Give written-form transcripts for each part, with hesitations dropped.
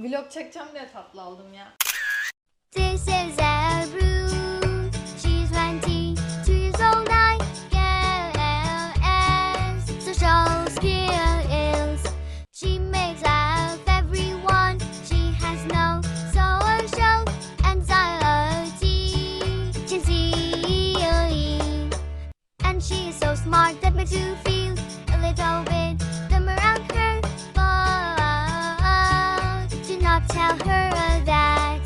Vlog çekeceğim diye tatlı aldım ya. This is Ebru. She's 22 years old, I guess. Social skills. She makes out everyone. She has no social anxiety. She's silly. And she is so smart that makes you feel a little bit dumb around her. But do not tell her that.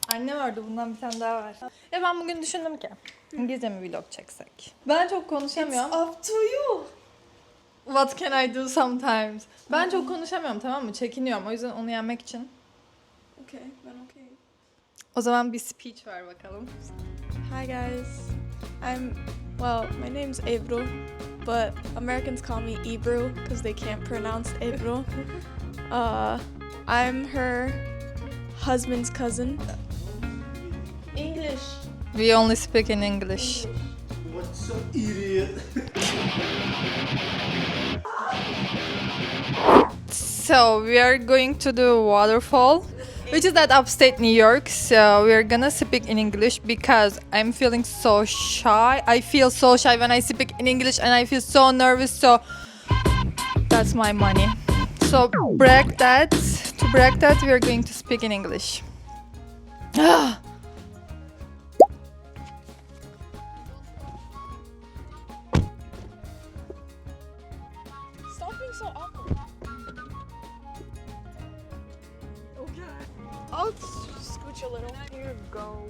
Anne vardı, bundan bir tane daha var. Ya ben bugün düşündüm ki İngilizce mi vlog çeksek? Ben çok konuşamıyorum. It's up to you. What can I do sometimes? Ben çok konuşamıyorum, tamam mı? Çekiniyorum. O yüzden onu yenmek için. Okay, ben okay. O zaman bir speech ver bakalım. Hi guys. My name's Ebru, but Americans call me Ebru because they can't pronounce Ebru. I'm her husband's cousin. English. We only speak in English. What's up, idiot? So we are going to the waterfall, which is at upstate New York. So we are gonna speak in English because I'm feeling so shy. I feel so shy when I speak in English and I feel so nervous. So that's my money. So to break that, we are going to speak in English. Stop being so awkward. Okay. I'll scooch a little. Here you go.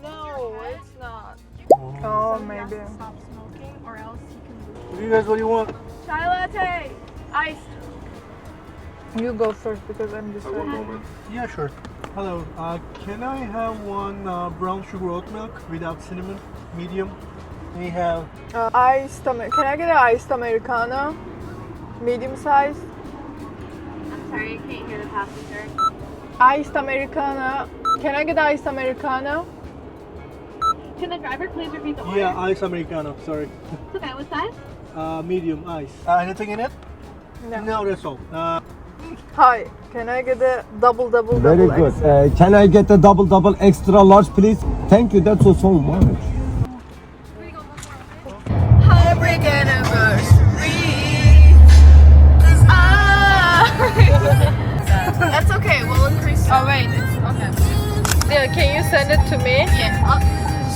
No, it's not. Oh, maybe. Stop smoking, or else you can. What do you want? Chai latte, iced. You go first because I'm just Yeah, sure. Hello. Can I have one brown sugar oat milk without cinnamon, medium? We have. iced Can I get an iced Americano? Medium size? I'm sorry, I can't hear the passenger. Iced Americano. Can I get iced Americano? Can the driver please repeat the order? Yeah, ice americano. Sorry. Okay, what size? Medium ice. Anything in it? No, that's all. Hi. Can I get a double Very good. Can I get a double extra large, please? Thank you. That's so much. Heartbreak anniversary. That's okay. We'll increase. Oh wait, it's okay. Yeah, can you send it to me? Yeah.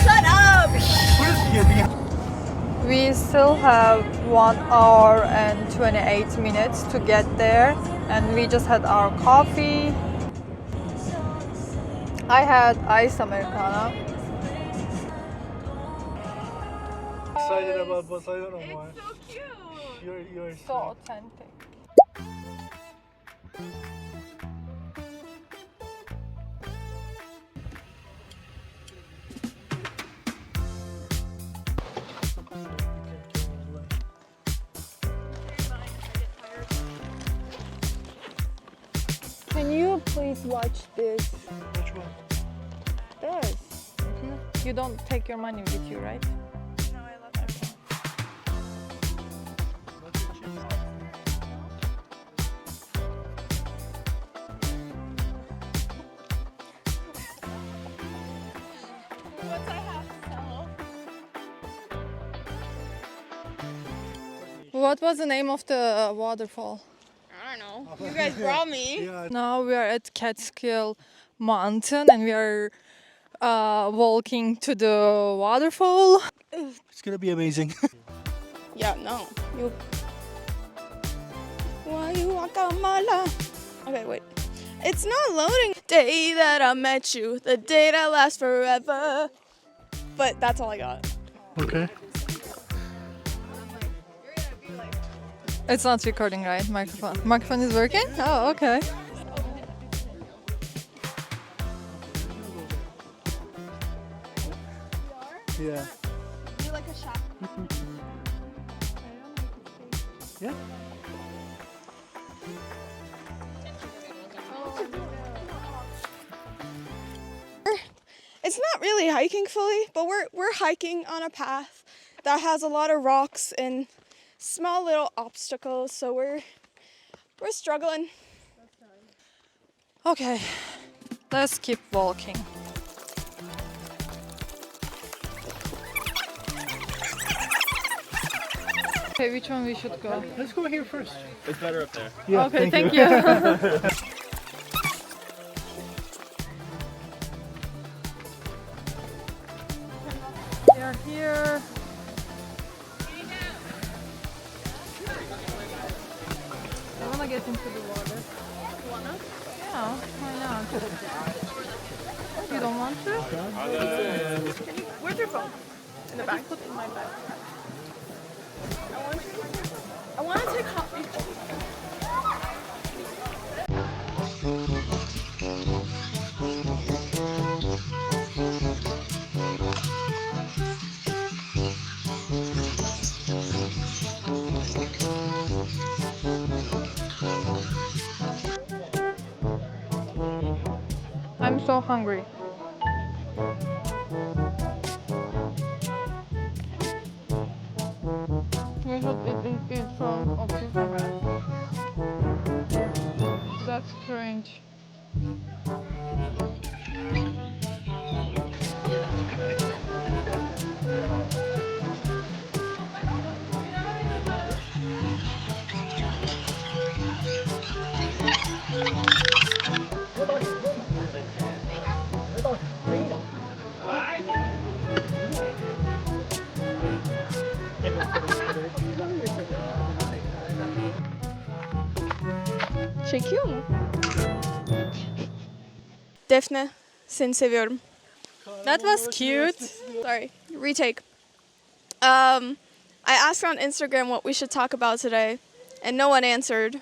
Shut up. We still have 1 hour and 28 minutes to get there, and we just had our coffee. I had iced Americano. Excited about bus. I don't know why. So cute. You're So authentic. Can you please watch this? Which one? This. You don't take your money with you, right? No, I love that. What I have to sell? What was the name of the waterfall? I don't know. You guys brought me. Yeah. Now we are at Catskill Mountain and we are walking to the waterfall. It's gonna be amazing. Yeah, no. You. Why you guacamole? Okay, wait. It's not loading. Day that I met you, the day that lasts forever. But that's all I got. Okay. It's not recording, right? Microphone. Microphone is working? Oh, okay. Yeah. You like a shop? Yeah. It's not really hiking fully, but we're hiking on a path that has a lot of rocks and small little obstacles, so we're struggling. Okay, let's keep walking. Okay, which one we should go? Let's go here first. It's better up there. Yeah, Okay, thank you. We are here. I wanna get into the water. Yeah, why not? You don't want to? Where's your phone? In the back. Put in my bag. I want to take coffee. I'm so hungry. We should eat some of this bread. That's strange. Çekiyor mu? Defne, seni seviyorum. That was cute. Sorry, retake. I asked on Instagram what we should talk about today, and no one answered.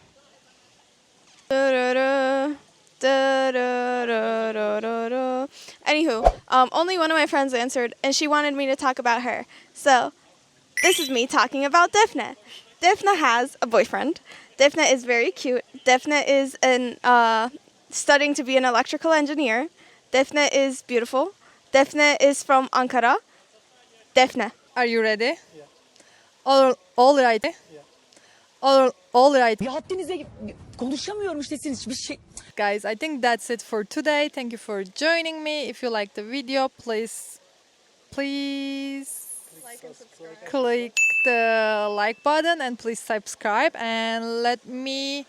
Anywho, only one of my friends answered, and she wanted me to talk about her. So, this is me talking about Defne. Defne has a boyfriend. Defne is very cute. Defne is studying to be an electrical engineer. Defne is beautiful. Defne is from Ankara. Defne. Are you ready? Yeah. All right. Yeah. All right. Bir haddinize konuşamıyorum işte siz hiçbir şey. Guys, I think that's it for today. Thank you for joining me. If you like the video, please click the like button and please subscribe and let me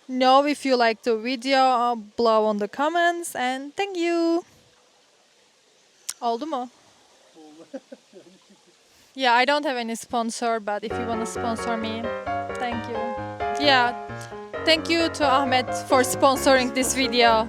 know if you like the video below on the comments and thank you. Oldu mu? Yeah, I don't have any sponsor, but if you want to sponsor me, thank you. Yeah, thank you to Ahmed for sponsoring this video.